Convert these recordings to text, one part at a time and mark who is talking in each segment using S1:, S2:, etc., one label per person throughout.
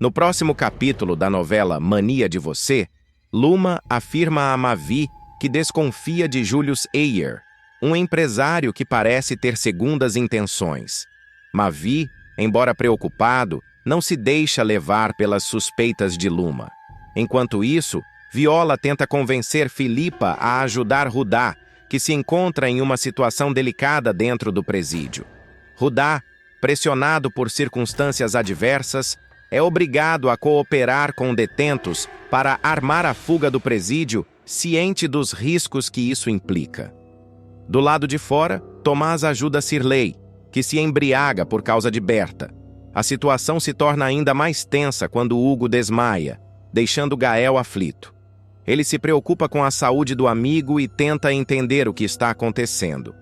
S1: No próximo capítulo da novela Mania de Você, Luma afirma a Mavi que desconfia de Julius Ayer, um empresário que parece ter segundas intenções. Mavi, embora preocupado, não se deixa levar pelas suspeitas de Luma. Enquanto isso, Viola tenta convencer Filipa a ajudar Rudá, que se encontra em uma situação delicada dentro do presídio. Rudá, pressionado por circunstâncias adversas, é obrigado a cooperar com detentos para armar a fuga do presídio, ciente dos riscos que isso implica. Do lado de fora, Tomás ajuda Cirlei, que se embriaga por causa de Berta. A situação se torna ainda mais tensa quando Hugo desmaia, deixando Gael aflito. Ele se preocupa com a saúde do amigo e tenta entender o que está acontecendo.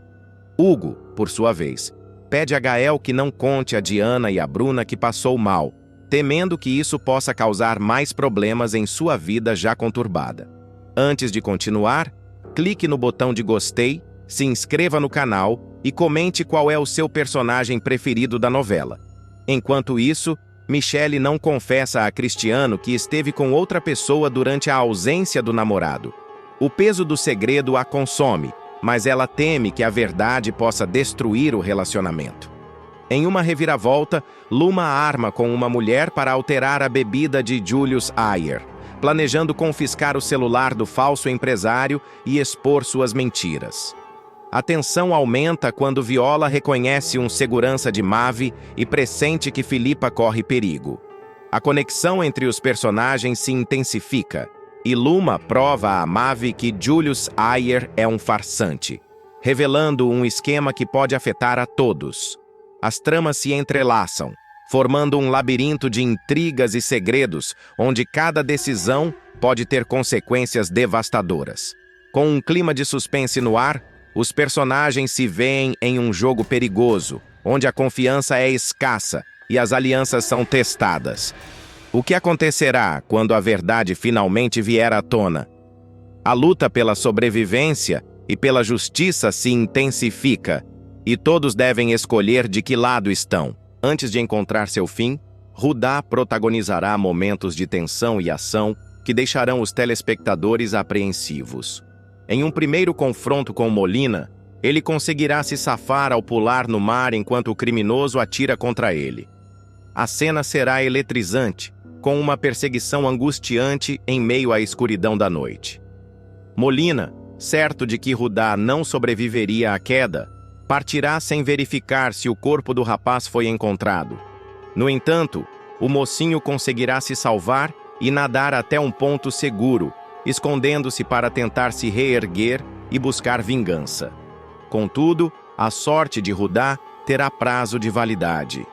S1: Hugo, por sua vez, pede a Gael que não conte a Diana e a Bruna que passou mal, temendo que isso possa causar mais problemas em sua vida já conturbada. Antes de continuar, clique no botão de gostei, se inscreva no canal e comente qual é o seu personagem preferido da novela. Enquanto isso, Michele não confessa a Cristiano que esteve com outra pessoa durante a ausência do namorado. O peso do segredo a consome, mas ela teme que a verdade possa destruir o relacionamento. Em uma reviravolta, Luma arma com uma mulher para alterar a bebida de Julius Ayer, planejando confiscar o celular do falso empresário e expor suas mentiras. A tensão aumenta quando Viola reconhece um segurança de Mavi e pressente que Filipa corre perigo. A conexão entre os personagens se intensifica, e Luma prova a Mavi que Julius Ayer é um farsante, revelando um esquema que pode afetar a todos. As tramas se entrelaçam, formando um labirinto de intrigas e segredos, onde cada decisão pode ter consequências devastadoras. Com um clima de suspense no ar, os personagens se veem em um jogo perigoso, onde a confiança é escassa e as alianças são testadas. O que acontecerá quando a verdade finalmente vier à tona? A luta pela sobrevivência e pela justiça se intensifica, e todos devem escolher de que lado estão. Antes de encontrar seu fim, Rudá protagonizará momentos de tensão e ação que deixarão os telespectadores apreensivos. Em um primeiro confronto com Molina, ele conseguirá se safar ao pular no mar enquanto o criminoso atira contra ele. A cena será eletrizante, com uma perseguição angustiante em meio à escuridão da noite. Molina, certo de que Rudá não sobreviveria à queda, partirá sem verificar se o corpo do rapaz foi encontrado. No entanto, o mocinho conseguirá se salvar e nadar até um ponto seguro, escondendo-se para tentar se reerguer e buscar vingança. Contudo, a sorte de Rudá terá prazo de validade.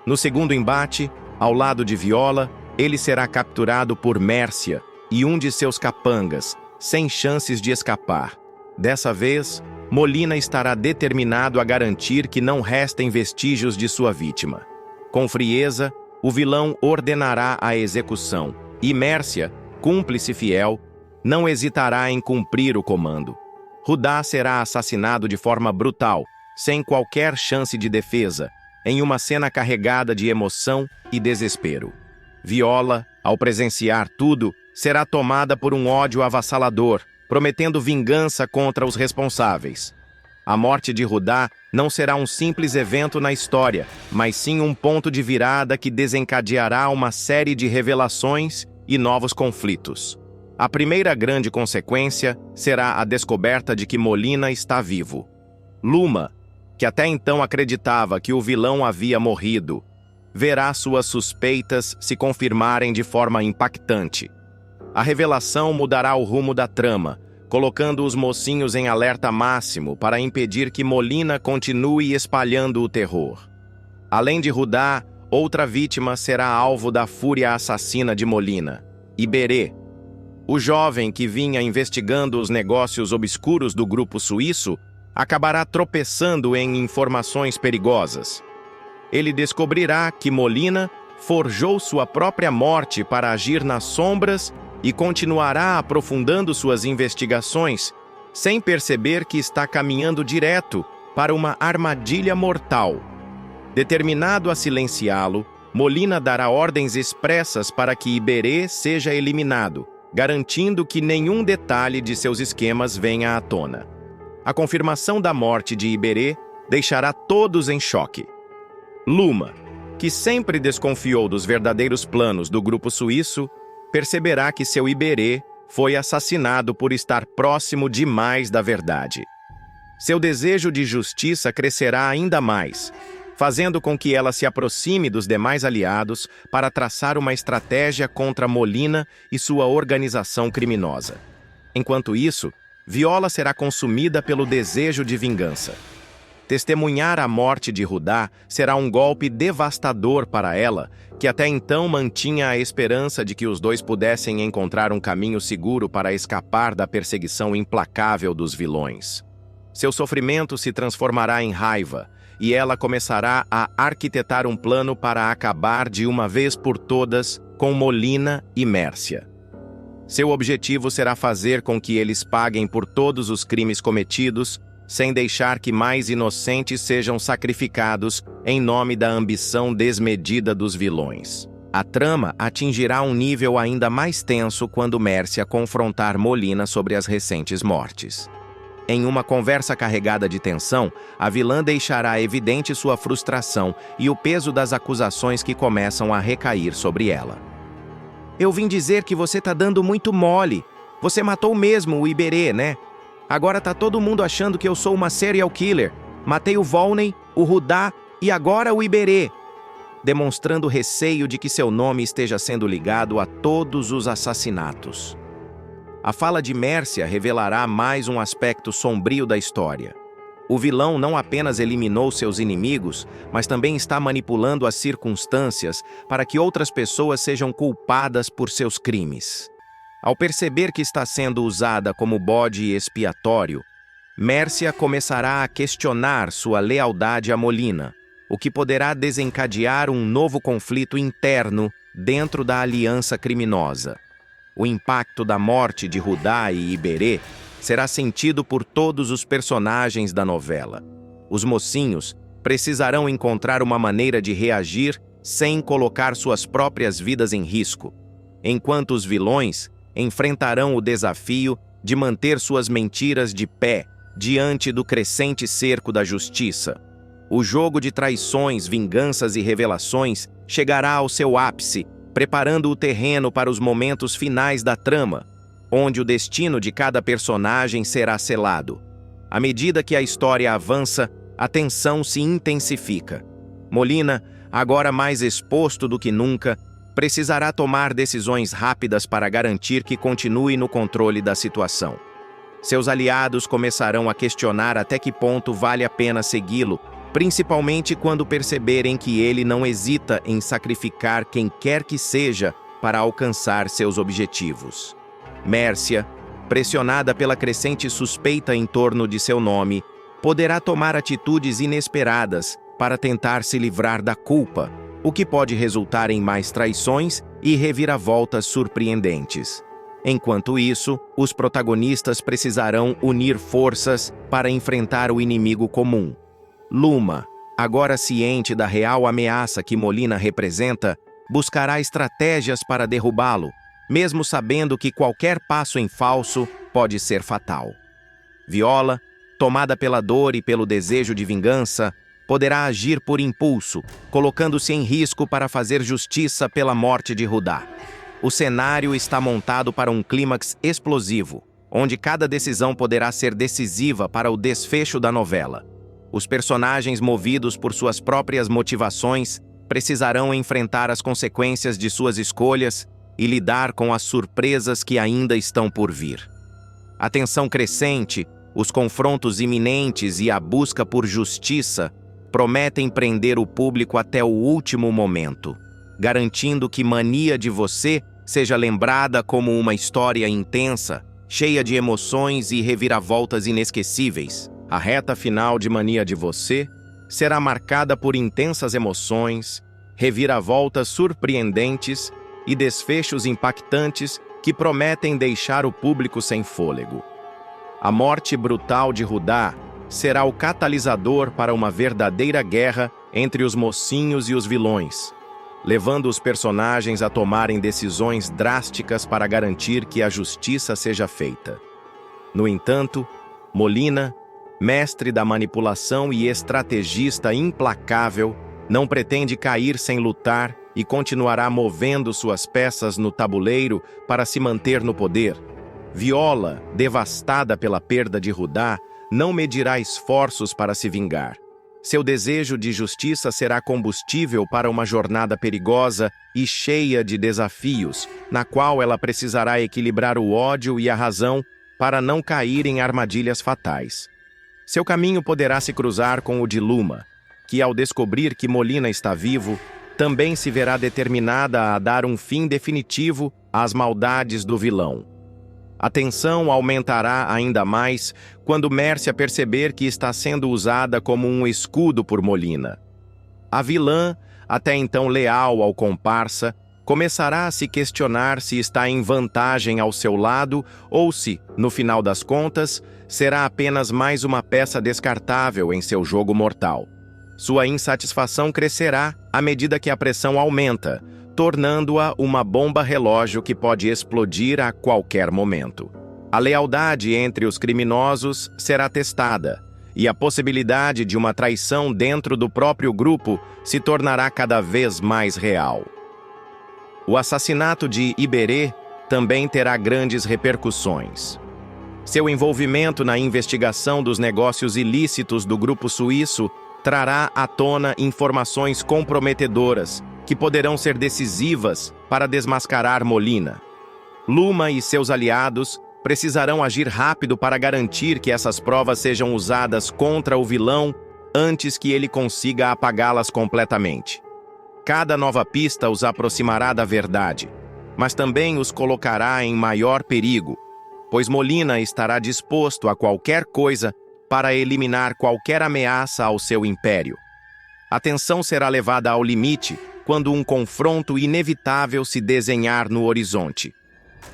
S1: No segundo embate, ao lado de Viola, ele será capturado por Mércia e um de seus capangas, sem chances de escapar. Dessa vez, Molina estará determinado a garantir que não restem vestígios de sua vítima. Com frieza, o vilão ordenará a execução, e Mércia, cúmplice fiel, não hesitará em cumprir o comando. Rudá será assassinado de forma brutal, sem qualquer chance de defesa, em uma cena carregada de emoção e desespero. Viola, ao presenciar tudo, será tomada por um ódio avassalador, prometendo vingança contra os responsáveis. A morte de Rudá não será um simples evento na história, mas sim um ponto de virada que desencadeará uma série de revelações e novos conflitos. A primeira grande consequência será a descoberta de que Molina está vivo. Luma, que até então acreditava que o vilão havia morrido, verá suas suspeitas se confirmarem de forma impactante. A revelação mudará o rumo da trama, colocando os mocinhos em alerta máximo para impedir que Molina continue espalhando o terror. Além de Rudá, outra vítima será alvo da fúria assassina de Molina, Iberê. O jovem que vinha investigando os negócios obscuros do grupo suíço acabará tropeçando em informações perigosas. Ele descobrirá que Molina forjou sua própria morte para agir nas sombras e continuará aprofundando suas investigações, sem perceber que está caminhando direto para uma armadilha mortal. Determinado a silenciá-lo, Molina dará ordens expressas para que Iberê seja eliminado, garantindo que nenhum detalhe de seus esquemas venha à tona. A confirmação da morte de Iberê deixará todos em choque. Luma, que sempre desconfiou dos verdadeiros planos do grupo suíço, perceberá que seu Iberê foi assassinado por estar próximo demais da verdade. Seu desejo de justiça crescerá ainda mais, fazendo com que ela se aproxime dos demais aliados para traçar uma estratégia contra Molina e sua organização criminosa. Enquanto isso, Viola será consumida pelo desejo de vingança. Testemunhar a morte de Rudá será um golpe devastador para ela, que até então mantinha a esperança de que os dois pudessem encontrar um caminho seguro para escapar da perseguição implacável dos vilões. Seu sofrimento se transformará em raiva, e ela começará a arquitetar um plano para acabar de uma vez por todas com Molina e Mércia. Seu objetivo será fazer com que eles paguem por todos os crimes cometidos, sem deixar que mais inocentes sejam sacrificados em nome da ambição desmedida dos vilões. A trama atingirá um nível ainda mais tenso quando Mércia confrontar Molina sobre as recentes mortes. Em uma conversa carregada de tensão, a vilã deixará evidente sua frustração e o peso das acusações que começam a recair sobre ela. Eu vim dizer que você tá dando muito mole. Você matou mesmo o Iberê, né? Agora tá todo mundo achando que eu sou uma serial killer. Matei o Volney, o Rudá e agora o Iberê, demonstrando receio de que seu nome esteja sendo ligado a todos os assassinatos. A fala de Mércia revelará mais um aspecto sombrio da história. O vilão não apenas eliminou seus inimigos, mas também está manipulando as circunstâncias para que outras pessoas sejam culpadas por seus crimes. Ao perceber que está sendo usada como bode expiatório, Mércia começará a questionar sua lealdade a Molina, o que poderá desencadear um novo conflito interno dentro da aliança criminosa. O impacto da morte de Rudá e Iberê será sentido por todos os personagens da novela. Os mocinhos precisarão encontrar uma maneira de reagir sem colocar suas próprias vidas em risco, enquanto os vilões enfrentarão o desafio de manter suas mentiras de pé diante do crescente cerco da justiça. O jogo de traições, vinganças e revelações chegará ao seu ápice, preparando o terreno para os momentos finais da trama, onde o destino de cada personagem será selado. À medida que a história avança, a tensão se intensifica. Molina, agora mais exposto do que nunca, precisará tomar decisões rápidas para garantir que continue no controle da situação. Seus aliados começarão a questionar até que ponto vale a pena segui-lo, principalmente quando perceberem que ele não hesita em sacrificar quem quer que seja para alcançar seus objetivos. Mércia, pressionada pela crescente suspeita em torno de seu nome, poderá tomar atitudes inesperadas para tentar se livrar da culpa, o que pode resultar em mais traições e reviravoltas surpreendentes. Enquanto isso, os protagonistas precisarão unir forças para enfrentar o inimigo comum. Luma, agora ciente da real ameaça que Molina representa, buscará estratégias para derrubá-lo, mesmo sabendo que qualquer passo em falso pode ser fatal. Viola, tomada pela dor e pelo desejo de vingança, poderá agir por impulso, colocando-se em risco para fazer justiça pela morte de Rudá. O cenário está montado para um clímax explosivo, onde cada decisão poderá ser decisiva para o desfecho da novela. Os personagens movidos por suas próprias motivações precisarão enfrentar as consequências de suas escolhas e lidar com as surpresas que ainda estão por vir. A tensão crescente, os confrontos iminentes e a busca por justiça prometem prender o público até o último momento, garantindo que Mania de Você seja lembrada como uma história intensa, cheia de emoções e reviravoltas inesquecíveis. A reta final de Mania de Você será marcada por intensas emoções, reviravoltas surpreendentes e desfechos impactantes que prometem deixar o público sem fôlego. A morte brutal de Rudá será o catalisador para uma verdadeira guerra entre os mocinhos e os vilões. levando os personagens a tomarem decisões drásticas para garantir que a justiça seja feita. No entanto, Molina, mestre da manipulação e estrategista implacável, não pretende cair sem lutar e continuará movendo suas peças no tabuleiro para se manter no poder. Viola, devastada pela perda de Rudá, não medirá esforços para se vingar. Seu desejo de justiça será combustível para uma jornada perigosa e cheia de desafios, na qual ela precisará equilibrar o ódio e a razão para não cair em armadilhas fatais. Seu caminho poderá se cruzar com o de Luma, que, ao descobrir que Molina está vivo, também se verá determinada a dar um fim definitivo às maldades do vilão. A tensão aumentará ainda mais quando Mércia perceber que está sendo usada como um escudo por Molina. A vilã, até então leal ao comparsa, começará a se questionar se está em vantagem ao seu lado ou se, no final das contas, será apenas mais uma peça descartável em seu jogo mortal. Sua insatisfação crescerá à medida que a pressão aumenta, tornando-a uma bomba relógio que pode explodir a qualquer momento. A lealdade entre os criminosos será testada, e a possibilidade de uma traição dentro do próprio grupo se tornará cada vez mais real. O assassinato de Iberê também terá grandes repercussões. Seu envolvimento na investigação dos negócios ilícitos do grupo suíço trará à tona informações comprometedoras que poderão ser decisivas para desmascarar Molina. Luma e seus aliados precisarão agir rápido para garantir que essas provas sejam usadas contra o vilão antes que ele consiga apagá-las completamente. Cada nova pista os aproximará da verdade, mas também os colocará em maior perigo, pois Molina estará disposto a qualquer coisa para eliminar qualquer ameaça ao seu império. A tensão será levada ao limite quando um confronto inevitável se desenhar no horizonte.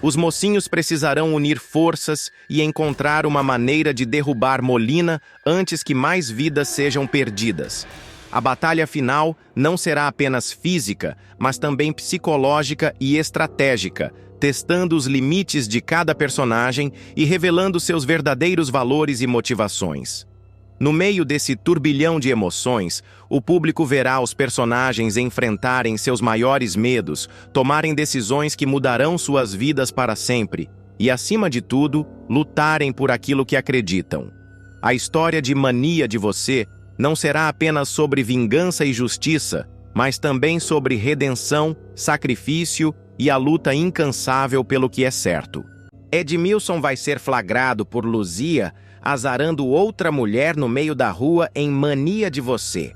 S1: Os mocinhos precisarão unir forças e encontrar uma maneira de derrubar Molina antes que mais vidas sejam perdidas. A batalha final não será apenas física, mas também psicológica e estratégica, testando os limites de cada personagem e revelando seus verdadeiros valores e motivações. No meio desse turbilhão de emoções, o público verá os personagens enfrentarem seus maiores medos, tomarem decisões que mudarão suas vidas para sempre e, acima de tudo, lutarem por aquilo que acreditam. A história de Mania de Você não será apenas sobre vingança e justiça, mas também sobre redenção, sacrifício e a luta incansável pelo que é certo. Edmilson vai ser flagrado por Luzia azarando outra mulher no meio da rua em Mania de Você.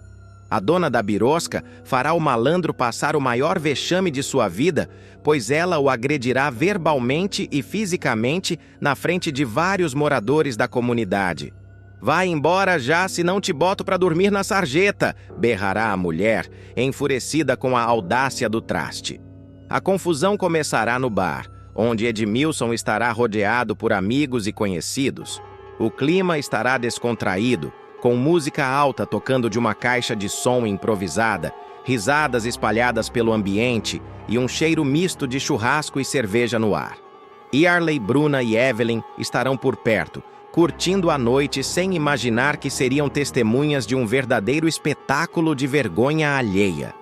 S1: A dona da birosca fará o malandro passar o maior vexame de sua vida, pois ela o agredirá verbalmente e fisicamente na frente de vários moradores da comunidade. Vai embora já, se não te boto para dormir na sarjeta, berrará a mulher, enfurecida com a audácia do traste. A confusão começará no bar, onde Edmilson estará rodeado por amigos e conhecidos. O clima estará descontraído, com música alta tocando de uma caixa de som improvisada, risadas espalhadas pelo ambiente e um cheiro misto de churrasco e cerveja no ar. Yarley, Bruna e Evelyn estarão por perto, curtindo a noite sem imaginar que seriam testemunhas de um verdadeiro espetáculo de vergonha alheia.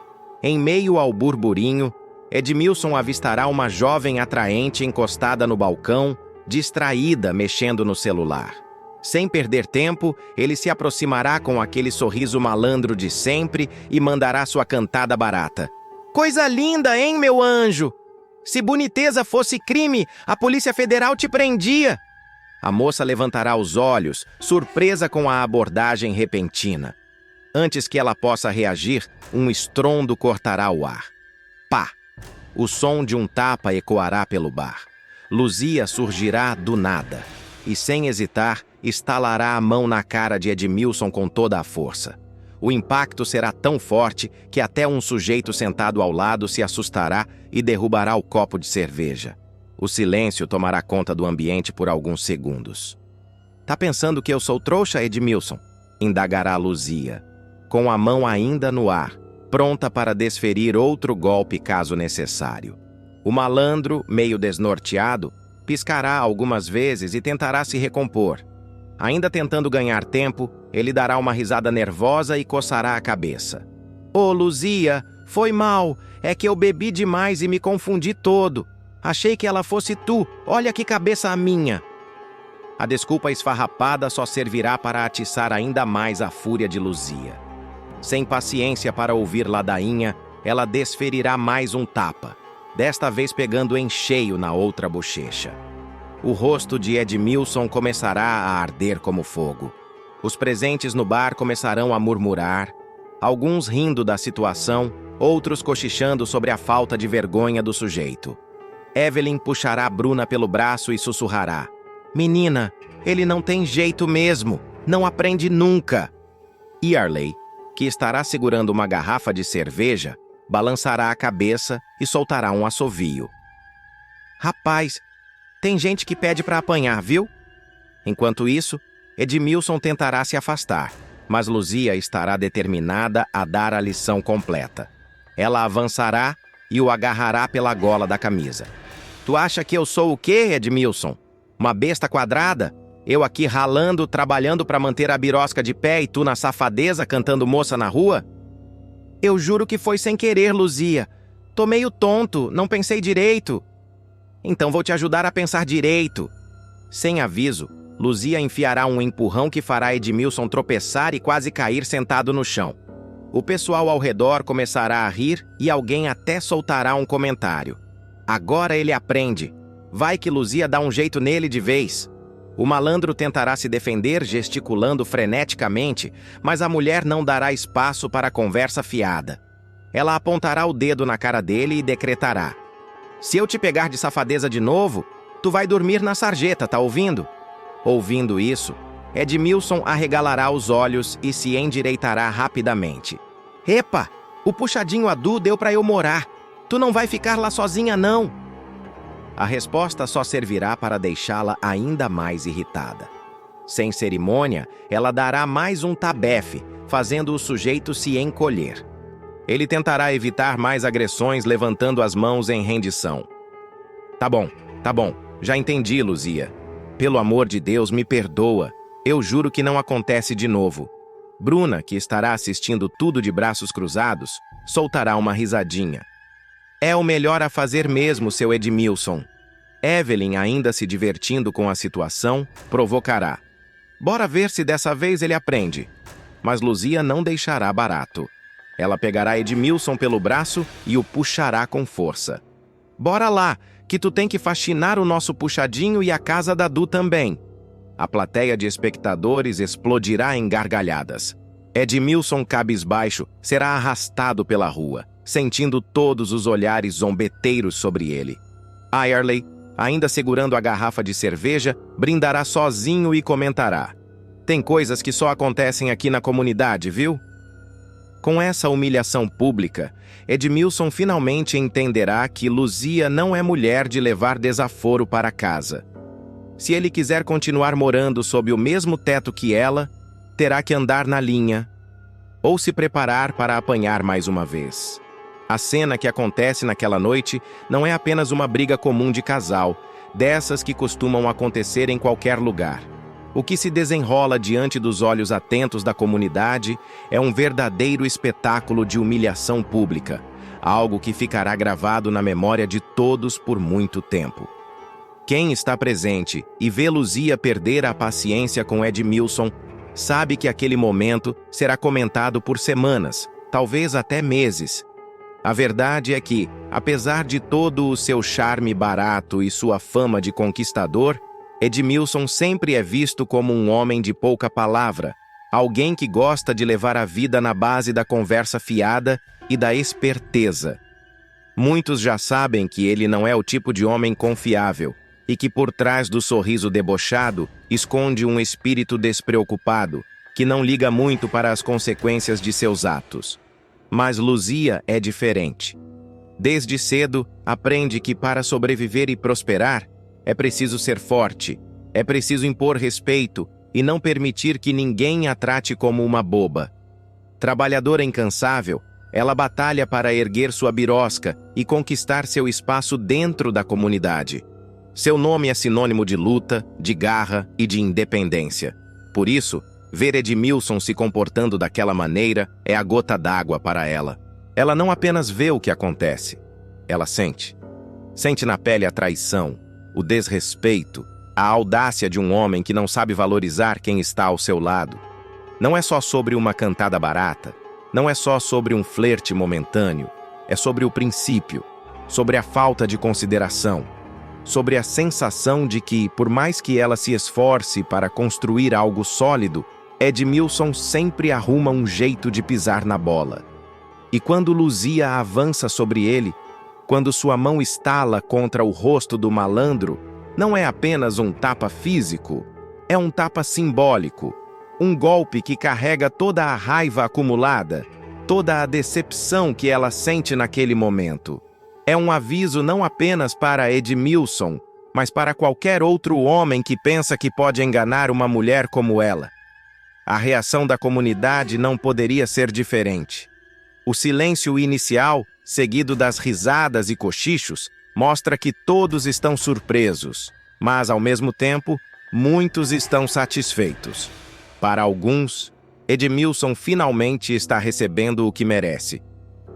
S1: Em meio ao burburinho, Edmilson avistará uma jovem atraente encostada no balcão, distraída mexendo no celular. Sem perder tempo, ele se aproximará com aquele sorriso malandro de sempre e mandará sua cantada barata. Coisa linda, hein, meu anjo? Se boniteza fosse crime, a Polícia Federal te prendia. A moça levantará os olhos, surpresa com a abordagem repentina. Antes que ela possa reagir, um estrondo cortará o ar. Pá! O som de um tapa ecoará pelo bar. Luzia surgirá do nada e, sem hesitar, estalará a mão na cara de Edmilson com toda a força. O impacto será tão forte que até um sujeito sentado ao lado se assustará e derrubará o copo de cerveja. O silêncio tomará conta do ambiente por alguns segundos. Tá pensando que eu sou trouxa, Edmilson? Indagará Luzia, com a mão ainda no ar, pronta para desferir outro golpe caso necessário. O malandro, meio desnorteado, piscará algumas vezes e tentará se recompor. Ainda tentando ganhar tempo, ele dará uma risada nervosa e coçará a cabeça. "Ô, Luzia, foi mal. É que eu bebi demais e me confundi todo. Achei que ela fosse tu. Olha que cabeça a minha." A desculpa esfarrapada só servirá para atiçar ainda mais a fúria de Luzia. Sem paciência para ouvir ladainha, ela desferirá mais um tapa, desta vez pegando em cheio na outra bochecha. O rosto de Edmilson começará a arder como fogo. Os presentes no bar começarão a murmurar, alguns rindo da situação, outros cochichando sobre a falta de vergonha do sujeito. Evelyn puxará Bruna pelo braço e sussurrará: "Menina, ele não tem jeito mesmo, não aprende nunca." Yarley, que estará segurando uma garrafa de cerveja, balançará a cabeça e soltará um assovio. "Rapaz, tem gente que pede para apanhar, viu?" Enquanto isso, Edmilson tentará se afastar, mas Luzia estará determinada a dar a lição completa. Ela avançará e o agarrará pela gola da camisa. "Tu acha que eu sou o quê, Edmilson? Uma besta quadrada? Eu aqui ralando, trabalhando para manter a birosca de pé e tu na safadeza cantando moça na rua?" "Eu juro que foi sem querer, Luzia. Tô meio tonto, não pensei direito." "Então vou te ajudar a pensar direito." Sem aviso, Luzia enfiará um empurrão que fará Edmilson tropeçar e quase cair sentado no chão. O pessoal ao redor começará a rir e alguém até soltará um comentário. "Agora ele aprende. Vai que Luzia dá um jeito nele de vez." O malandro tentará se defender gesticulando freneticamente, mas a mulher não dará espaço para a conversa fiada. Ela apontará o dedo na cara dele e decretará: "Se eu te pegar de safadeza de novo, tu vai dormir na sarjeta, tá ouvindo?" Ouvindo isso, Edmilson arregalará os olhos e se endireitará rapidamente. "Epa, o puxadinho Adu deu para eu morar. Tu não vai ficar lá sozinha, não." A resposta só servirá para deixá-la ainda mais irritada. Sem cerimônia, ela dará mais um tabefe, fazendo o sujeito se encolher. Ele tentará evitar mais agressões levantando as mãos em rendição. Tá bom, já entendi, Luzia. Pelo amor de Deus, me perdoa. Eu juro que não acontece de novo." Bruna, que estará assistindo tudo de braços cruzados, soltará uma risadinha. "É o melhor a fazer mesmo, seu Edmilson." Evelyn, ainda se divertindo com a situação, provocará: "Bora ver se dessa vez ele aprende." Mas Luzia não deixará barato. Ela pegará Edmilson pelo braço e o puxará com força. "Bora lá, que tu tem que faxinar o nosso puxadinho e a casa da Du também." A plateia de espectadores explodirá em gargalhadas. Edmilson, cabisbaixo, será arrastado pela rua, sentindo todos os olhares zombeteiros sobre ele. Yarley, ainda segurando a garrafa de cerveja, brindará sozinho e comentará: "Tem coisas que só acontecem aqui na comunidade, viu?" Com essa humilhação pública, Edmilson finalmente entenderá que Luzia não é mulher de levar desaforo para casa. Se ele quiser continuar morando sob o mesmo teto que ela, terá que andar na linha, ou se preparar para apanhar mais uma vez. A cena que acontece naquela noite não é apenas uma briga comum de casal, dessas que costumam acontecer em qualquer lugar. O que se desenrola diante dos olhos atentos da comunidade é um verdadeiro espetáculo de humilhação pública, algo que ficará gravado na memória de todos por muito tempo. Quem está presente e vê Luzia perder a paciência com Edmilson, sabe que aquele momento será comentado por semanas, talvez até meses. A verdade é que, apesar de todo o seu charme barato e sua fama de conquistador, Edmilson sempre é visto como um homem de pouca palavra, alguém que gosta de levar a vida na base da conversa fiada e da esperteza. Muitos já sabem que ele não é o tipo de homem confiável e que por trás do sorriso debochado esconde um espírito despreocupado, que não liga muito para as consequências de seus atos. Mas Luzia é diferente. Desde cedo, aprende que para sobreviver e prosperar, é preciso ser forte, é preciso impor respeito e não permitir que ninguém a trate como uma boba. Trabalhadora incansável, Ela batalha para erguer sua birosca e conquistar seu espaço dentro da comunidade. Seu nome é sinônimo de luta, de garra e de independência. Por isso, ver Edmilson se comportando daquela maneira é a gota d'água para ela. Ela não apenas vê o que acontece, ela sente. Sente na pele a traição, o desrespeito, a audácia de um homem que não sabe valorizar quem está ao seu lado. Não é só sobre uma cantada barata, não é só sobre um flerte momentâneo, é sobre o princípio, sobre a falta de consideração, sobre a sensação de que, por mais que ela se esforce para construir algo sólido, Edmilson sempre arruma um jeito de pisar na bola. E quando Luzia avança sobre ele, quando sua mão estala contra o rosto do malandro, não é apenas um tapa físico, é um tapa simbólico, um golpe que carrega toda a raiva acumulada, toda a decepção que ela sente naquele momento. É um aviso não apenas para Edmilson, mas para qualquer outro homem que pensa que pode enganar uma mulher como ela. A reação da comunidade não poderia ser diferente. O silêncio inicial, seguido das risadas e cochichos, mostra que todos estão surpresos, mas, ao mesmo tempo, muitos estão satisfeitos. Para alguns, Edmilson finalmente está recebendo o que merece.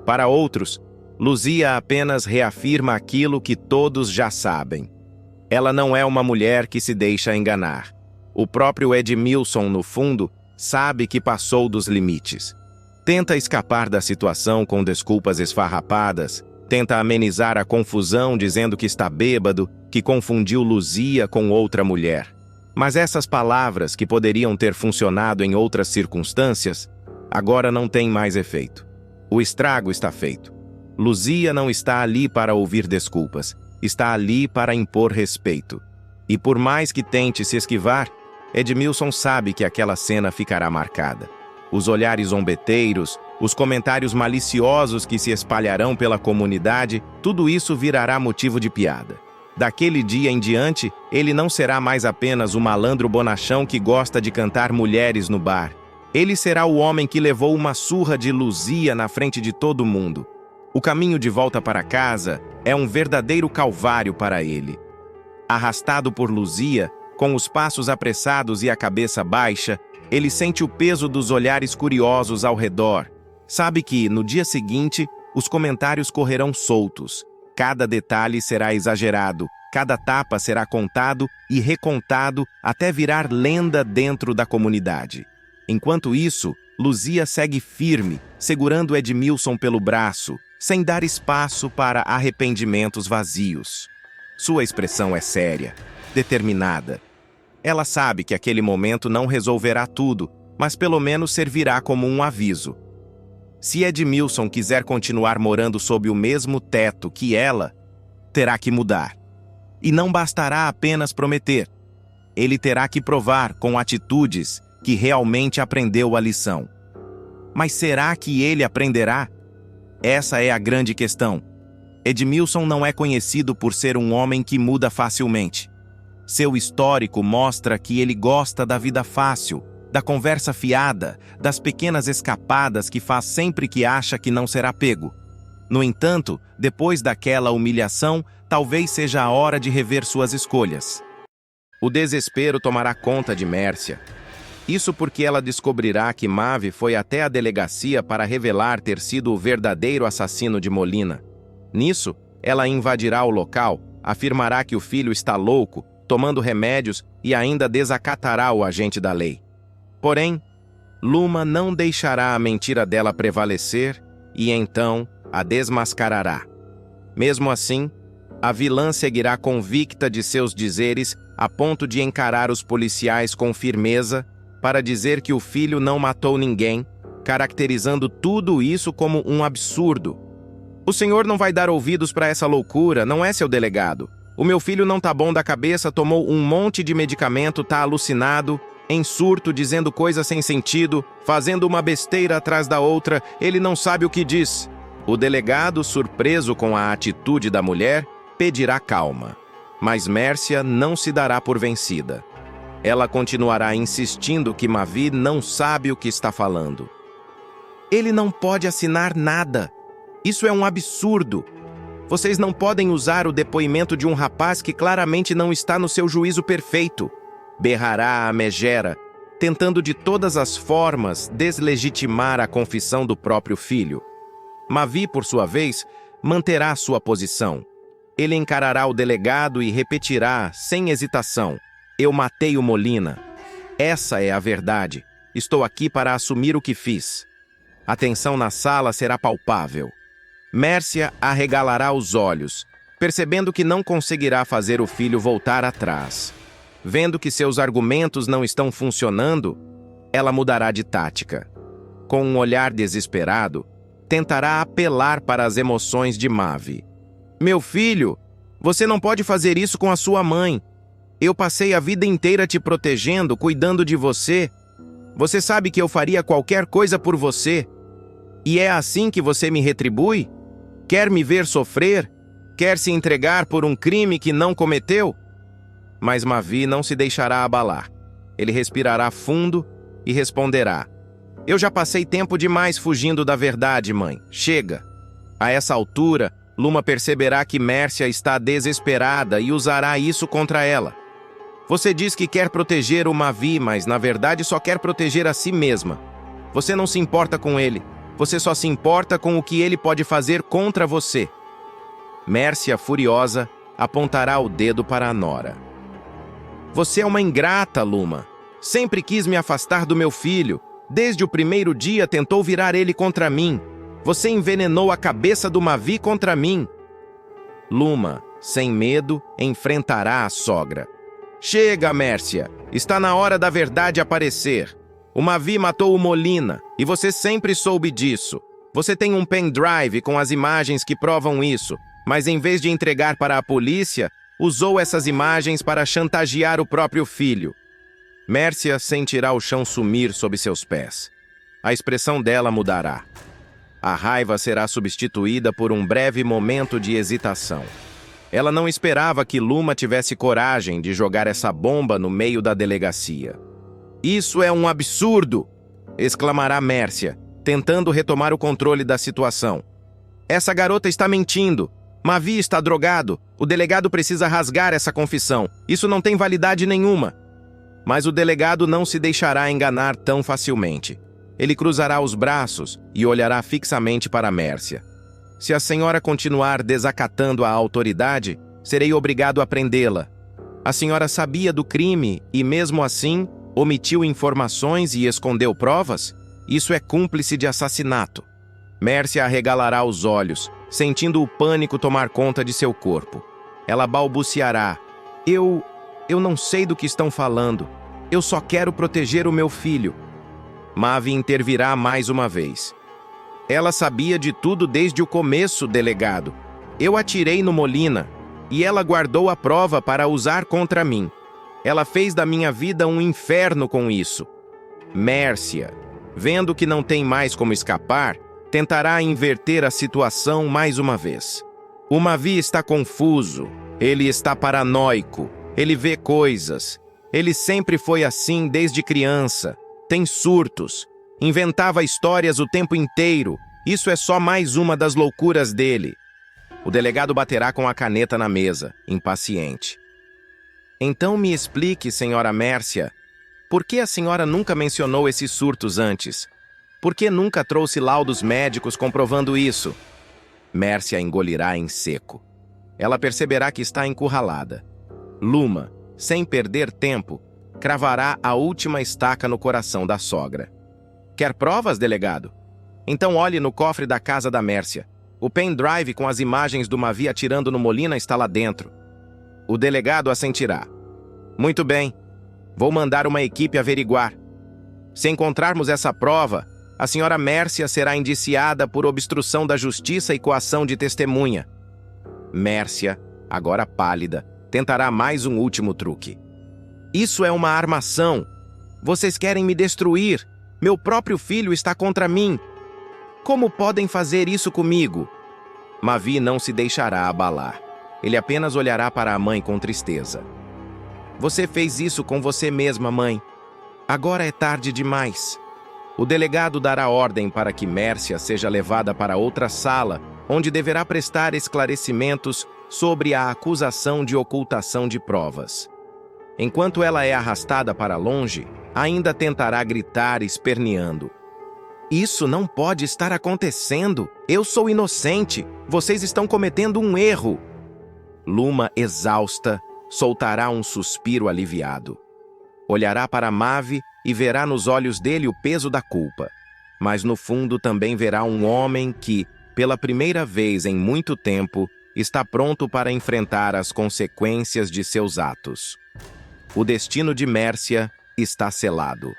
S1: Para outros, Luzia apenas reafirma aquilo que todos já sabem. Ela não é uma mulher que se deixa enganar. O próprio Edmilson, no fundo, sabe que passou dos limites. Tenta escapar da situação com desculpas esfarrapadas, tenta amenizar a confusão dizendo que está bêbado, que confundiu Luzia com outra mulher. Mas essas palavras, que poderiam ter funcionado em outras circunstâncias, agora não têm mais efeito. O estrago está feito. Luzia não está ali para ouvir desculpas, está ali para impor respeito. E por mais que tente se esquivar, Edmilson sabe que aquela cena ficará marcada. Os olhares zombeteiros, os comentários maliciosos que se espalharão pela comunidade, tudo isso virará motivo de piada. Daquele dia em diante, ele não será mais apenas o malandro bonachão que gosta de cantar mulheres no bar. Ele será o homem que levou uma surra de Luzia na frente de todo mundo. O caminho de volta para casa é um verdadeiro calvário para ele. Arrastado por Luzia, com os passos apressados e a cabeça baixa, ele sente o peso dos olhares curiosos ao redor. Sabe que, no dia seguinte, os comentários correrão soltos. Cada detalhe será exagerado, cada tapa será contado e recontado até virar lenda dentro da comunidade. Enquanto isso, Luzia segue firme, segurando Edmilson pelo braço, sem dar espaço para arrependimentos vazios. Sua expressão é séria, determinada. Ela sabe que aquele momento não resolverá tudo, mas pelo menos servirá como um aviso. Se Edmilson quiser continuar morando sob o mesmo teto que ela, terá que mudar. E não bastará apenas prometer. Ele terá que provar com atitudes que realmente aprendeu a lição. Mas será que ele aprenderá? Essa é a grande questão. Edmilson não é conhecido por ser um homem que muda facilmente. Seu histórico mostra que ele gosta da vida fácil, da conversa fiada, das pequenas escapadas que faz sempre que acha que não será pego. No entanto, depois daquela humilhação, talvez seja a hora de rever suas escolhas. O desespero tomará conta de Mércia. Isso porque ela descobrirá que Mavi foi até a delegacia para revelar ter sido o verdadeiro assassino de Molina. Nisso, ela invadirá o local, afirmará que o filho está louco, tomando remédios e ainda desacatará o agente da lei. Porém, Luma não deixará a mentira dela prevalecer e então a desmascarará. Mesmo assim, a vilã seguirá convicta de seus dizeres a ponto de encarar os policiais com firmeza para dizer que o filho não matou ninguém, caracterizando tudo isso como um absurdo. O senhor não vai dar ouvidos para essa loucura, não é, seu delegado? O meu filho não tá bom da cabeça, tomou um monte de medicamento, tá alucinado, em surto, dizendo coisas sem sentido, fazendo uma besteira atrás da outra, ele não sabe o que diz. O delegado, surpreso com a atitude da mulher, pedirá calma. Mas Mércia não se dará por vencida. Ela continuará insistindo que Mavi não sabe o que está falando. Ele não pode assinar nada. Isso é um absurdo. Vocês não podem usar o depoimento de um rapaz que claramente não está no seu juízo perfeito. Berrará a megera, tentando de todas as formas deslegitimar a confissão do próprio filho. Mavi, por sua vez, manterá sua posição. Ele encarará o delegado e repetirá, sem hesitação: eu matei o Molina. Essa é a verdade. Estou aqui para assumir o que fiz. A tensão na sala será palpável. Mércia arregalará os olhos, percebendo que não conseguirá fazer o filho voltar atrás. Vendo que seus argumentos não estão funcionando, ela mudará de tática. Com um olhar desesperado, tentará apelar para as emoções de Mavi. Meu filho, você não pode fazer isso com a sua mãe. Eu passei a vida inteira te protegendo, cuidando de você. Você sabe que eu faria qualquer coisa por você. E é assim que você me retribui? Quer me ver sofrer? Quer se entregar por um crime que não cometeu? Mas Mavi não se deixará abalar. Ele respirará fundo e responderá: eu já passei tempo demais fugindo da verdade, mãe. Chega. A essa altura, Luma perceberá que Mércia está desesperada e usará isso contra ela. Você diz que quer proteger o Mavi, mas na verdade só quer proteger a si mesma. Você não se importa com ele. Você só se importa com o que ele pode fazer contra você. Mércia, furiosa, apontará o dedo para a nora. Você é uma ingrata, Luma. Sempre quis me afastar do meu filho. Desde o primeiro dia tentou virar ele contra mim. Você envenenou a cabeça do Mavi contra mim. Luma, sem medo, enfrentará a sogra. Chega, Mércia. Está na hora da verdade aparecer. O Mavi matou o Molina, e você sempre soube disso. Você tem um pendrive com as imagens que provam isso, mas em vez de entregar para a polícia, usou essas imagens para chantagear o próprio filho. Mércia sentirá o chão sumir sob seus pés. A expressão dela mudará. A raiva será substituída por um breve momento de hesitação. Ela não esperava que Luma tivesse coragem de jogar essa bomba no meio da delegacia. Isso é um absurdo! Exclamará Mércia, tentando retomar o controle da situação. Essa garota está mentindo. Mavi está drogado. O delegado precisa rasgar essa confissão. Isso não tem validade nenhuma. Mas o delegado não se deixará enganar tão facilmente. Ele cruzará os braços e olhará fixamente para Mércia. Se a senhora continuar desacatando a autoridade, serei obrigado a prendê-la. A senhora sabia do crime e, mesmo assim, omitiu informações e escondeu provas? Isso é cúmplice de assassinato. Mércia arregalará os olhos, sentindo o pânico tomar conta de seu corpo. Ela balbuciará: Eu não sei do que estão falando. Eu só quero proteger o meu filho. Mavi intervirá mais uma vez. Ela sabia de tudo desde o começo, delegado. Eu atirei no Molina, e ela guardou a prova para usar contra mim. Ela fez da minha vida um inferno com isso. Mércia, vendo que não tem mais como escapar, tentará inverter a situação mais uma vez. O Mavi está confuso, ele está paranoico, ele vê coisas. Ele sempre foi assim desde criança. Tem surtos, inventava histórias o tempo inteiro. Isso é só mais uma das loucuras dele. O delegado baterá com a caneta na mesa, impaciente. Então me explique, senhora Mércia, por que a senhora nunca mencionou esses surtos antes? Por que nunca trouxe laudos médicos comprovando isso? Mércia engolirá em seco. Ela perceberá que está encurralada. Luma, sem perder tempo, cravará a última estaca no coração da sogra. Quer provas, delegado? Então olhe no cofre da casa da Mércia. O pendrive com as imagens do Mavi atirando no Molina está lá dentro. O delegado assentirá. Muito bem. Vou mandar uma equipe averiguar. Se encontrarmos essa prova, a senhora Mércia será indiciada por obstrução da justiça e coação de testemunha. Mércia, agora pálida, tentará mais um último truque. Isso é uma armação. Vocês querem me destruir. Meu próprio filho está contra mim. Como podem fazer isso comigo? Mavi não se deixará abalar. Ele apenas olhará para a mãe com tristeza. Você fez isso com você mesma, mãe. Agora é tarde demais. O delegado dará ordem para que Mércia seja levada para outra sala, onde deverá prestar esclarecimentos sobre a acusação de ocultação de provas. Enquanto ela é arrastada para longe, ainda tentará gritar esperneando: "Isso não pode estar acontecendo! Eu sou inocente! Vocês estão cometendo um erro!" Luma, exausta, soltará um suspiro aliviado. Olhará para Mavi e verá nos olhos dele o peso da culpa. Mas no fundo também verá um homem que, pela primeira vez em muito tempo, está pronto para enfrentar as consequências de seus atos. O destino de Mércia está selado.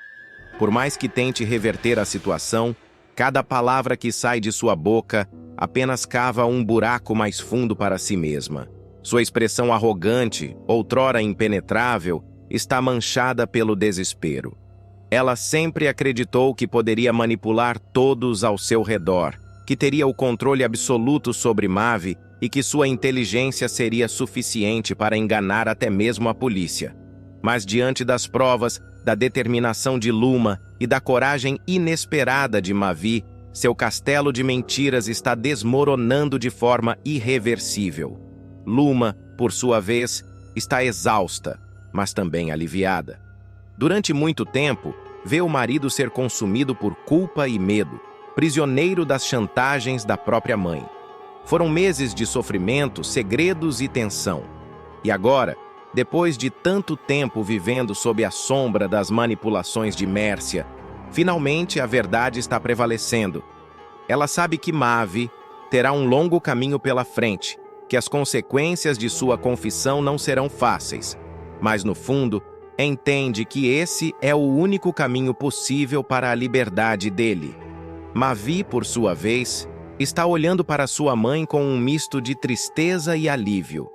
S1: Por mais que tente reverter a situação, cada palavra que sai de sua boca apenas cava um buraco mais fundo para si mesma. Sua expressão arrogante, outrora impenetrável, está manchada pelo desespero. Ela sempre acreditou que poderia manipular todos ao seu redor, que teria o controle absoluto sobre Mavi e que sua inteligência seria suficiente para enganar até mesmo a polícia. Mas diante das provas, da determinação de Luma e da coragem inesperada de Mavi, seu castelo de mentiras está desmoronando de forma irreversível. Luma, por sua vez, está exausta, mas também aliviada. Durante muito tempo, vê o marido ser consumido por culpa e medo, prisioneiro das chantagens da própria mãe. Foram meses de sofrimento, segredos e tensão. E agora, depois de tanto tempo vivendo sob a sombra das manipulações de Mércia, finalmente a verdade está prevalecendo. Ela sabe que Mavi terá um longo caminho pela frente, que as consequências de sua confissão não serão fáceis, mas no fundo, entende que esse é o único caminho possível para a liberdade dele. Mavi, por sua vez, está olhando para sua mãe com um misto de tristeza e alívio.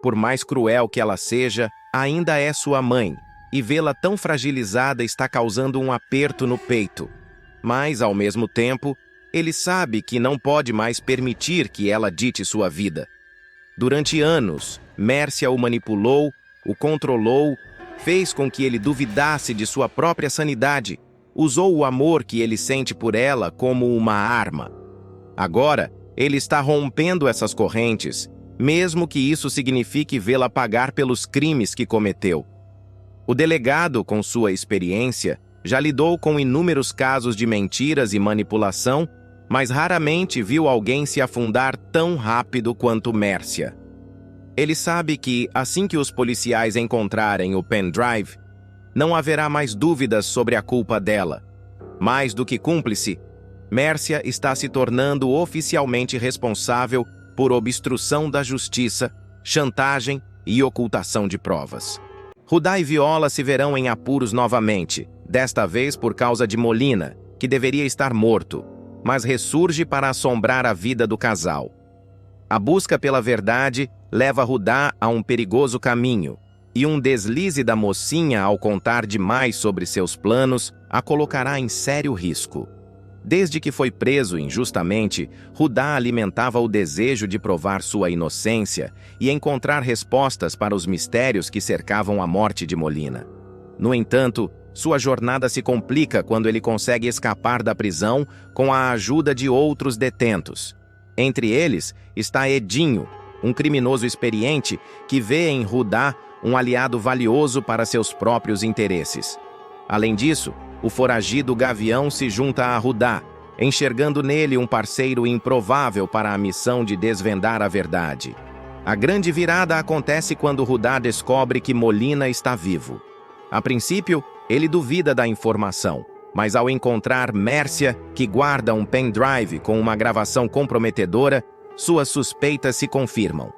S1: Por mais cruel que ela seja, ainda é sua mãe, e vê-la tão fragilizada está causando um aperto no peito. Mas, ao mesmo tempo, ele sabe que não pode mais permitir que ela dite sua vida. Durante anos, Mércia o manipulou, o controlou, fez com que ele duvidasse de sua própria sanidade, usou o amor que ele sente por ela como uma arma. Agora, ele está rompendo essas correntes, mesmo que isso signifique vê-la pagar pelos crimes que cometeu. O delegado, com sua experiência, já lidou com inúmeros casos de mentiras e manipulação, mas raramente viu alguém se afundar tão rápido quanto Mércia. Ele sabe que, assim que os policiais encontrarem o pendrive, não haverá mais dúvidas sobre a culpa dela. Mais do que cúmplice, Mércia está se tornando oficialmente responsável por obstrução da justiça, chantagem e ocultação de provas. Rudá e Viola se verão em apuros novamente, desta vez por causa de Molina, que deveria estar morto, mas ressurge para assombrar a vida do casal. A busca pela verdade leva Rudá a um perigoso caminho, e um deslize da mocinha ao contar demais sobre seus planos a colocará em sério risco. Desde que foi preso injustamente, Rudá alimentava o desejo de provar sua inocência e encontrar respostas para os mistérios que cercavam a morte de Molina. No entanto, sua jornada se complica quando ele consegue escapar da prisão com a ajuda de outros detentos. Entre eles está Edinho, um criminoso experiente que vê em Rudá um aliado valioso para seus próprios interesses. Além disso, o foragido Gavião se junta a Rudá, enxergando nele um parceiro improvável para a missão de desvendar a verdade. A grande virada acontece quando Rudá descobre que Molina está vivo. A princípio, ele duvida da informação, mas ao encontrar Mércia, que guarda um pendrive com uma gravação comprometedora, suas suspeitas se confirmam.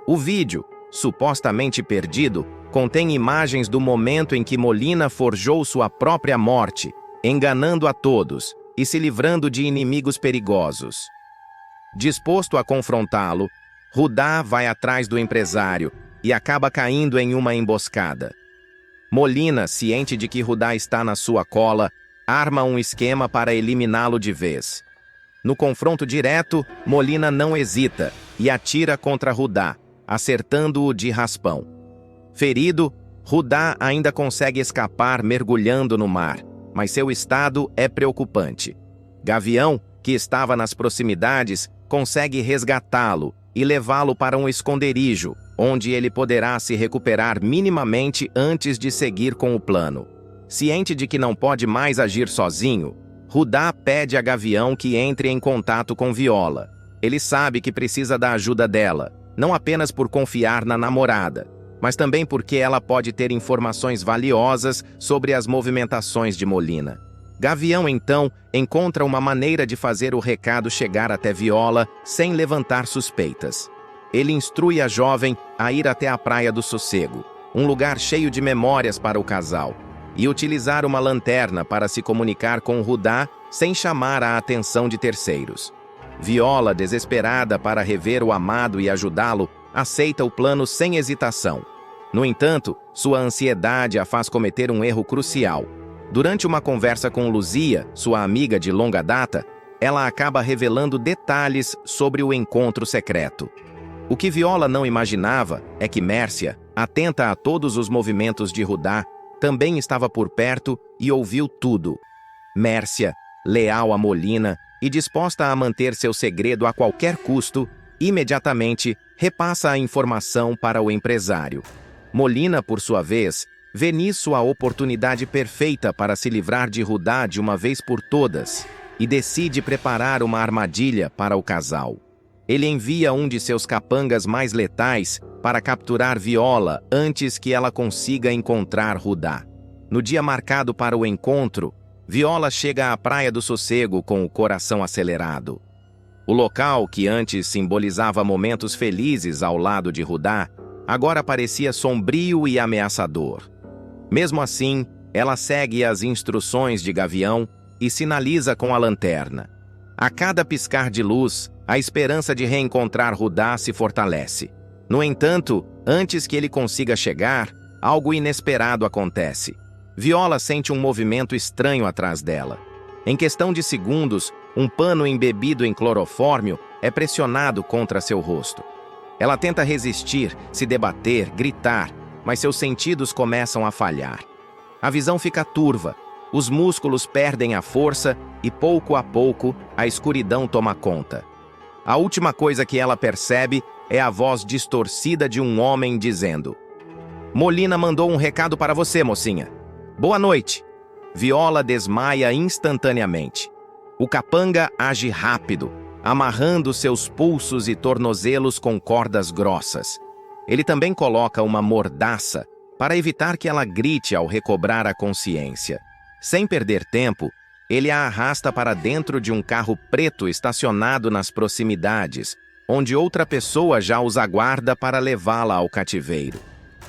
S1: O vídeo, supostamente perdido, contém imagens do momento em que Molina forjou sua própria morte, enganando a todos e se livrando de inimigos perigosos. Disposto a confrontá-lo, Rudá vai atrás do empresário e acaba caindo em uma emboscada. Molina, ciente de que Rudá está na sua cola, arma um esquema para eliminá-lo de vez. No confronto direto, Molina não hesita e atira contra Rudá, acertando-o de raspão. Ferido, Rudá ainda consegue escapar mergulhando no mar, mas seu estado é preocupante. Gavião, que estava nas proximidades, consegue resgatá-lo e levá-lo para um esconderijo, onde ele poderá se recuperar minimamente antes de seguir com o plano. Ciente de que não pode mais agir sozinho, Rudá pede a Gavião que entre em contato com Viola. Ele sabe que precisa da ajuda dela, não apenas por confiar na namorada, mas também porque ela pode ter informações valiosas sobre as movimentações de Molina. Gavião, então, encontra uma maneira de fazer o recado chegar até Viola sem levantar suspeitas. Ele instrui a jovem a ir até a Praia do Sossego, um lugar cheio de memórias para o casal, e utilizar uma lanterna para se comunicar com Rudá sem chamar a atenção de terceiros. Viola, desesperada para rever o amado e ajudá-lo, aceita o plano sem hesitação. No entanto, sua ansiedade a faz cometer um erro crucial. Durante uma conversa com Luzia, sua amiga de longa data, ela acaba revelando detalhes sobre o encontro secreto. O que Viola não imaginava é que Mércia, atenta a todos os movimentos de Rudá, também estava por perto e ouviu tudo. Mércia, leal a Molina e disposta a manter seu segredo a qualquer custo, imediatamente repassa a informação para o empresário. Molina, por sua vez, vê nisso a oportunidade perfeita para se livrar de Rudá de uma vez por todas e decide preparar uma armadilha para o casal. Ele envia um de seus capangas mais letais para capturar Viola antes que ela consiga encontrar Rudá. No dia marcado para o encontro, Viola chega à Praia do Sossego com o coração acelerado. O local, que antes simbolizava momentos felizes ao lado de Rudá, agora parecia sombrio e ameaçador. Mesmo assim, ela segue as instruções de Gavião e sinaliza com a lanterna. A cada piscar de luz, a esperança de reencontrar Rudá se fortalece. No entanto, antes que ele consiga chegar, algo inesperado acontece. Viola sente um movimento estranho atrás dela. Em questão de segundos, um pano embebido em clorofórmio é pressionado contra seu rosto. Ela tenta resistir, se debater, gritar, mas seus sentidos começam a falhar. A visão fica turva, os músculos perdem a força e, pouco a pouco, a escuridão toma conta. A última coisa que ela percebe é a voz distorcida de um homem dizendo: "Molina mandou um recado para você, mocinha. Boa noite." Viola desmaia instantaneamente. O capanga age rápido, amarrando seus pulsos e tornozelos com cordas grossas. Ele também coloca uma mordaça para evitar que ela grite ao recobrar a consciência. Sem perder tempo, ele a arrasta para dentro de um carro preto estacionado nas proximidades, onde outra pessoa já os aguarda para levá-la ao cativeiro.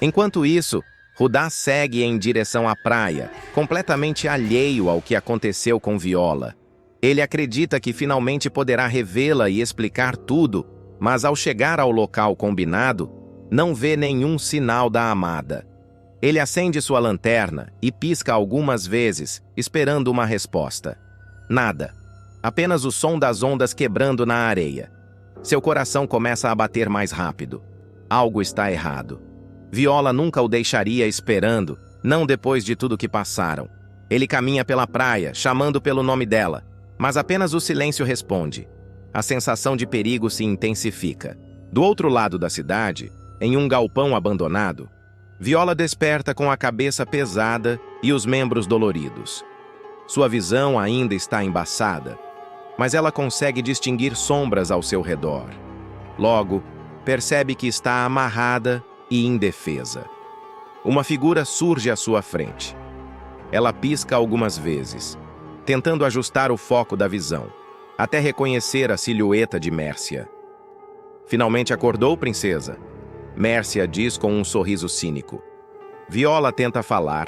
S1: Enquanto isso, Rudá segue em direção à praia, completamente alheio ao que aconteceu com Viola. Ele acredita que finalmente poderá revê-la e explicar tudo, mas ao chegar ao local combinado, não vê nenhum sinal da amada. Ele acende sua lanterna e pisca algumas vezes, esperando uma resposta. Nada. Apenas o som das ondas quebrando na areia. Seu coração começa a bater mais rápido. Algo está errado. Viola nunca o deixaria esperando, não depois de tudo que passaram. Ele caminha pela praia, chamando pelo nome dela, mas apenas o silêncio responde. A sensação de perigo se intensifica. Do outro lado da cidade, em um galpão abandonado, Viola desperta com a cabeça pesada e os membros doloridos. Sua visão ainda está embaçada, mas ela consegue distinguir sombras ao seu redor. Logo, percebe que está amarrada e indefesa. Uma figura surge à sua frente. Ela pisca algumas vezes, tentando ajustar o foco da visão, até reconhecer a silhueta de Mércia. "Finalmente acordou, princesa?" Mércia diz com um sorriso cínico. Viola tenta falar,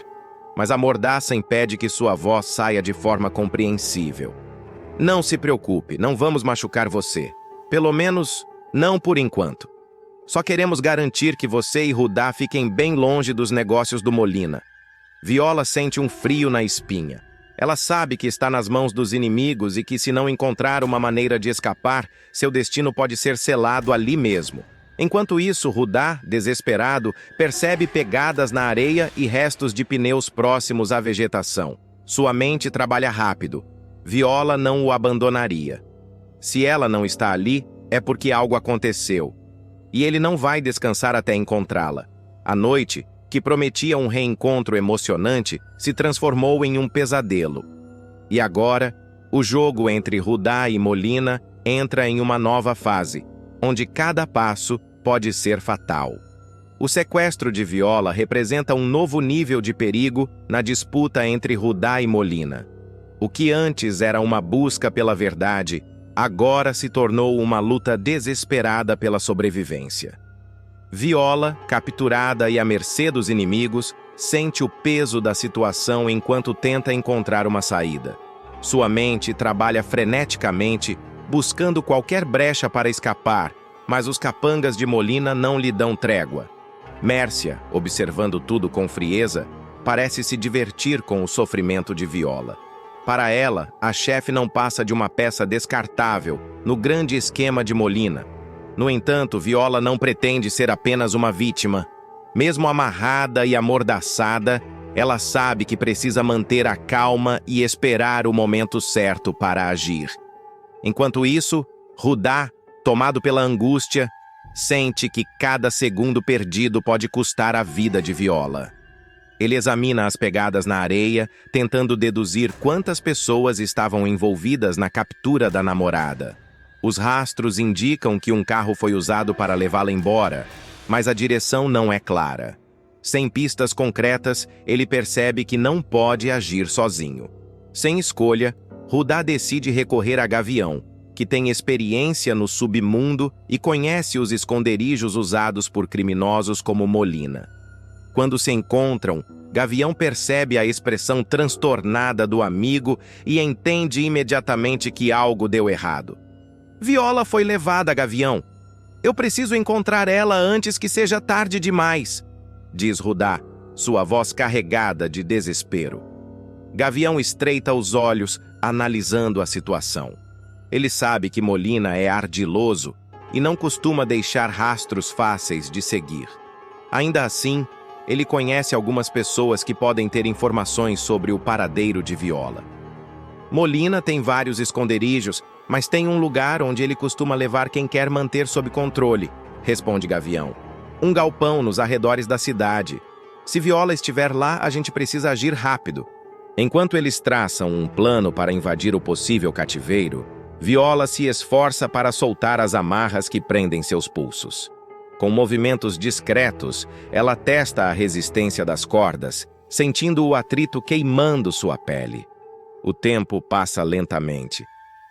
S1: mas a mordaça impede que sua voz saia de forma compreensível. "Não se preocupe, não vamos machucar você. Pelo menos, não por enquanto. Só queremos garantir que você e Rudá fiquem bem longe dos negócios do Molina." Viola sente um frio na espinha. Ela sabe que está nas mãos dos inimigos e que, se não encontrar uma maneira de escapar, seu destino pode ser selado ali mesmo. Enquanto isso, Rudá, desesperado, percebe pegadas na areia e restos de pneus próximos à vegetação. Sua mente trabalha rápido. Viola não o abandonaria. Se ela não está ali, é porque algo aconteceu. E ele não vai descansar até encontrá-la. A noite, que prometia um reencontro emocionante, se transformou em um pesadelo. E agora, o jogo entre Rudá e Molina entra em uma nova fase, onde cada passo pode ser fatal. O sequestro de Viola representa um novo nível de perigo na disputa entre Rudá e Molina. O que antes era uma busca pela verdade, agora se tornou uma luta desesperada pela sobrevivência. Viola, capturada e à mercê dos inimigos, sente o peso da situação enquanto tenta encontrar uma saída. Sua mente trabalha freneticamente, buscando qualquer brecha para escapar, mas os capangas de Molina não lhe dão trégua. Mércia, observando tudo com frieza, parece se divertir com o sofrimento de Viola. Para ela, a chefe não passa de uma peça descartável no grande esquema de Molina. No entanto, Viola não pretende ser apenas uma vítima. Mesmo amarrada e amordaçada, ela sabe que precisa manter a calma e esperar o momento certo para agir. Enquanto isso, Rudá, tomado pela angústia, sente que cada segundo perdido pode custar a vida de Viola. Ele examina as pegadas na areia, tentando deduzir quantas pessoas estavam envolvidas na captura da namorada. Os rastros indicam que um carro foi usado para levá-la embora, mas a direção não é clara. Sem pistas concretas, ele percebe que não pode agir sozinho. Sem escolha, Rudá decide recorrer a Gavião, que tem experiência no submundo e conhece os esconderijos usados por criminosos como Molina. Quando se encontram, Gavião percebe a expressão transtornada do amigo e entende imediatamente que algo deu errado. Viola foi levada, Gavião. Eu preciso encontrar ela antes que seja tarde demais, diz Rudá, sua voz carregada de desespero. Gavião estreita os olhos, analisando a situação. Ele sabe que Molina é ardiloso e não costuma deixar rastros fáceis de seguir. Ainda assim, ele conhece algumas pessoas que podem ter informações sobre o paradeiro de Viola. Molina tem vários esconderijos, mas tem um lugar onde ele costuma levar quem quer manter sob controle, responde Gavião. Um galpão nos arredores da cidade. Se Viola estiver lá, a gente precisa agir rápido. Enquanto eles traçam um plano para invadir o possível cativeiro, Viola se esforça para soltar as amarras que prendem seus pulsos. Com movimentos discretos, ela testa a resistência das cordas, sentindo o atrito queimando sua pele. O tempo passa lentamente,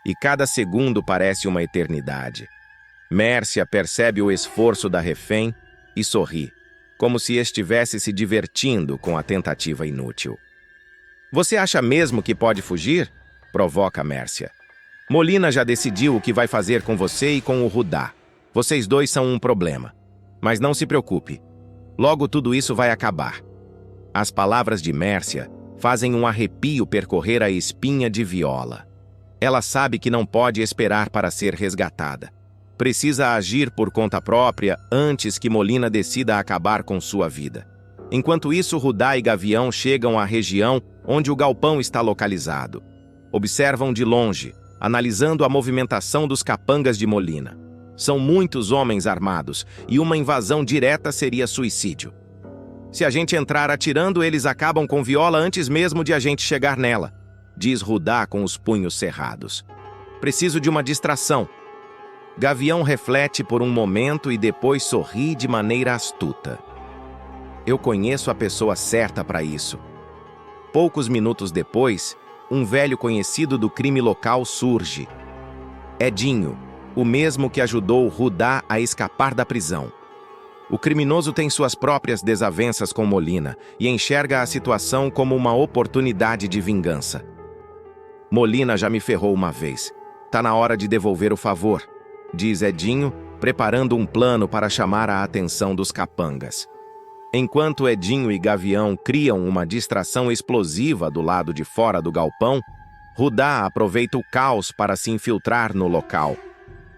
S1: e cada segundo parece uma eternidade. Mércia percebe o esforço da refém e sorri, como se estivesse se divertindo com a tentativa inútil. Você acha mesmo que pode fugir? Provoca Mércia. Molina já decidiu o que vai fazer com você e com o Rudá. Vocês dois são um problema. Mas não se preocupe. Logo tudo isso vai acabar. As palavras de Mércia fazem um arrepio percorrer a espinha de Viola. Ela sabe que não pode esperar para ser resgatada. Precisa agir por conta própria antes que Molina decida acabar com sua vida. Enquanto isso, Rudá e Gavião chegam à região onde o galpão está localizado. Observam de longe, analisando a movimentação dos capangas de Molina. São muitos homens armados, e uma invasão direta seria suicídio. Se a gente entrar atirando, eles acabam com Viola antes mesmo de a gente chegar nela, diz Rudá com os punhos cerrados. Preciso de uma distração. Gavião reflete por um momento e depois sorri de maneira astuta. Eu conheço a pessoa certa para isso. Poucos minutos depois, um velho conhecido do crime local surge. Edinho, o mesmo que ajudou Rudá a escapar da prisão. O criminoso tem suas próprias desavenças com Molina e enxerga a situação como uma oportunidade de vingança. Molina já me ferrou uma vez. Tá na hora de devolver o favor, diz Edinho, preparando um plano para chamar a atenção dos capangas. Enquanto Edinho e Gavião criam uma distração explosiva do lado de fora do galpão, Rudá aproveita o caos para se infiltrar no local.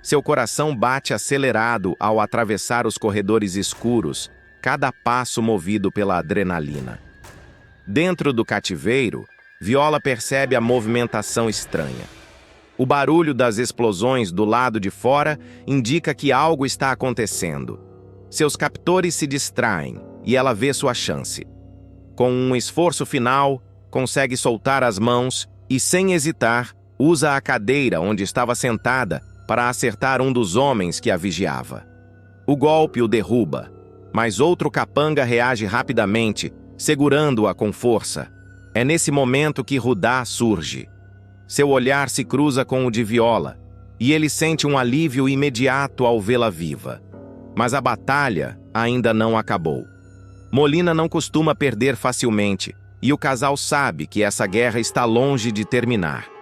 S1: Seu coração bate acelerado ao atravessar os corredores escuros, cada passo movido pela adrenalina. Dentro do cativeiro, Viola percebe a movimentação estranha. O barulho das explosões do lado de fora indica que algo está acontecendo. Seus captores se distraem e ela vê sua chance. Com um esforço final, consegue soltar as mãos e, sem hesitar, usa a cadeira onde estava sentada para acertar um dos homens que a vigiava. O golpe o derruba, mas outro capanga reage rapidamente, segurando-a com força. É nesse momento que Rudá surge. Seu olhar se cruza com o de Viola, e ele sente um alívio imediato ao vê-la viva. Mas a batalha ainda não acabou. Molina não costuma perder facilmente, e o casal sabe que essa guerra está longe de terminar.